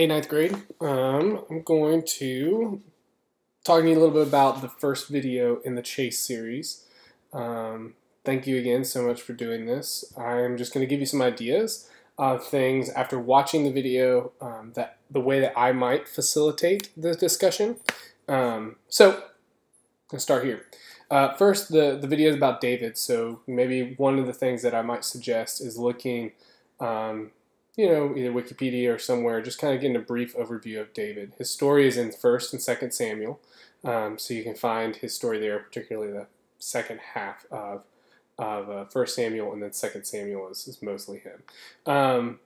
Hey, ninth grade. I'm going to talk to you a little bit about the first video in the Chase series. Thank you again so much for doing this. I'm just going to give you some ideas of things after watching the video, that the way that I might facilitate the discussion. So let's start here. First, the video is about David. So maybe one of the things that I might suggest is looking either Wikipedia or somewhere, just kind of getting a brief overview of David. His story is in 1st and 2nd Samuel, so you can find his story there, particularly the second half of 1st Samuel, and then 2nd Samuel is mostly him.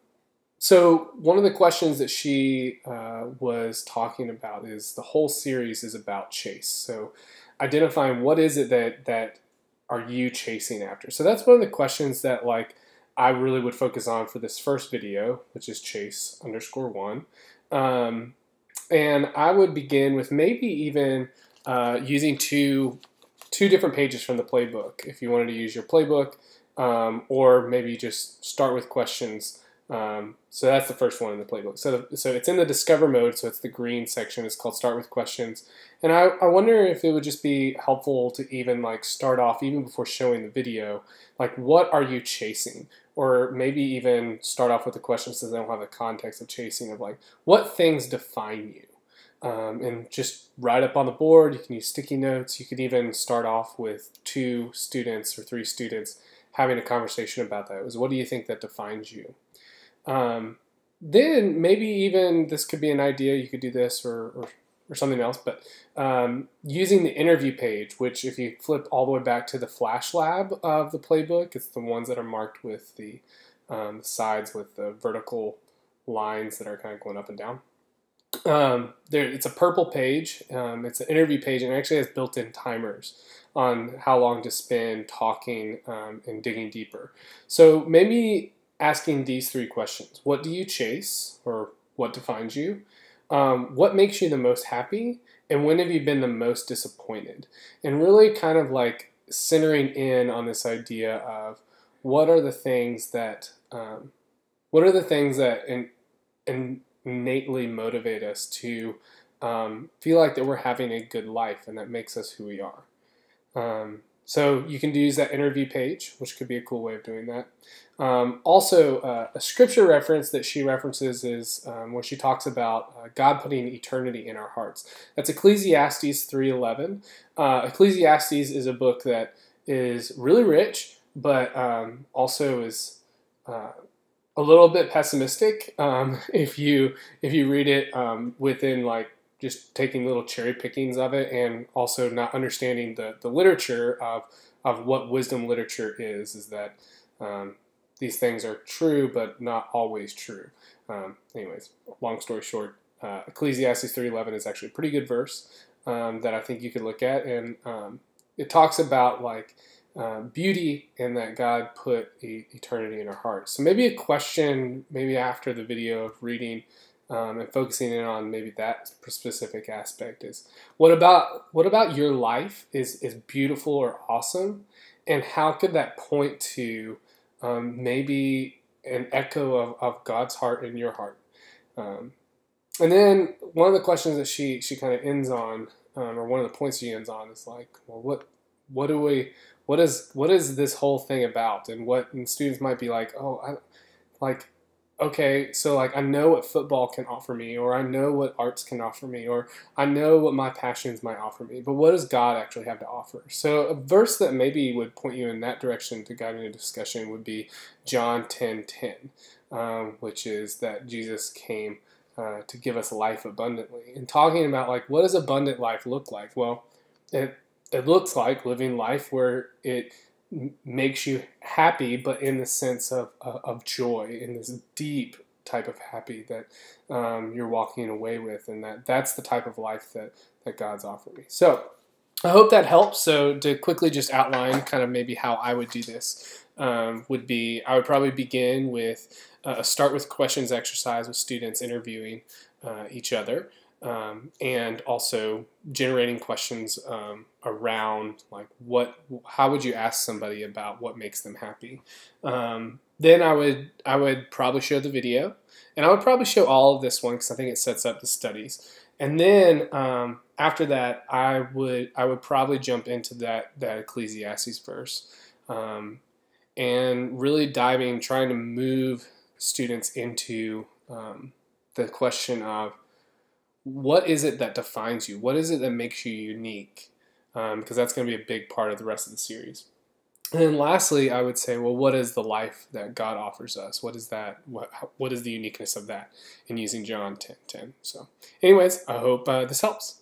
So one of the questions that she was talking about is the whole series is about chase. So identifying what is it that are you chasing after. So that's one of the questions that I really would focus on for this first video, which is chase_1. And I would begin with maybe even using two different pages from the playbook if you wanted to use your playbook, or maybe just start with questions. So that's the first one in the playbook. So it's in the Discover mode, so it's the green section. It's called Start with Questions. And I wonder if it would just be helpful to even start off, even before showing the video, what are you chasing? Or maybe even start off with the questions so they don't have the context of chasing, of what things define you? And just write up on the board. You can use sticky notes. You could even start off with 2 students or 3 students having a conversation about that. What do you think that defines you? Then maybe even this could be an idea. You could do this or something else, but using the interview page, which if you flip all the way back to the Flash Lab of the playbook, it's the ones that are marked with the sides with the vertical lines that are kind of going up and down. It's a purple page. It's an interview page, and it actually has built-in timers on how long to spend talking and digging deeper. So maybe asking these 3 questions. What do you chase, or what defines you? What makes you the most happy? And when have you been the most disappointed? And really kind of centering in on this idea of what are the things that innately motivate us to feel like that we're having a good life, and that makes us who we are. So you can use that interview page, which could be a cool way of doing that. Also, a scripture reference that she references is where she talks about God putting eternity in our hearts. That's Ecclesiastes 3:11. Ecclesiastes is a book that is really rich, but also is a little bit pessimistic if you read it within just taking little cherry pickings of it, and also not understanding the literature of what wisdom literature is that these things are true, but not always true. Anyways, long story short, Ecclesiastes 3:11 is actually a pretty good verse that I think you could look at, and it talks about beauty and that God put eternity in our hearts. So maybe a question, maybe after the video of reading and focusing in on maybe that specific aspect is, what about your life is beautiful or awesome, and how could that point to maybe an echo of God's heart in your heart? And then one of the questions that she kind of ends on, or one of the points she ends on, is well, what is this whole thing about? And students might be okay, so I know what football can offer me, or I know what arts can offer me, or I know what my passions might offer me, but what does God actually have to offer? So a verse that maybe would point you in that direction to guide a discussion would be John 10:10, which is that Jesus came to give us life abundantly. And talking about what does abundant life look like? Well, it looks like living life where it makes you happy, but in the sense of joy, in this deep type of happy that you're walking away with, and that's the type of life that God's offered me. So I hope that helps. So to quickly just outline kind of maybe how I would do this would be, I would probably begin with a start with questions exercise with students interviewing each other. And also generating questions around how would you ask somebody about what makes them happy? Then I would probably show the video, and I would probably show all of this one because I think it sets up the studies. And then after that, I would probably jump into that Ecclesiastes verse, and really trying to move students into the question of what is it that defines you? What is it that makes you unique? Because that's going to be a big part of the rest of the series. And then lastly, I would say, well, what is the life that God offers us? What is that? What is the uniqueness of that in using John 10:10? So anyways, I hope this helps.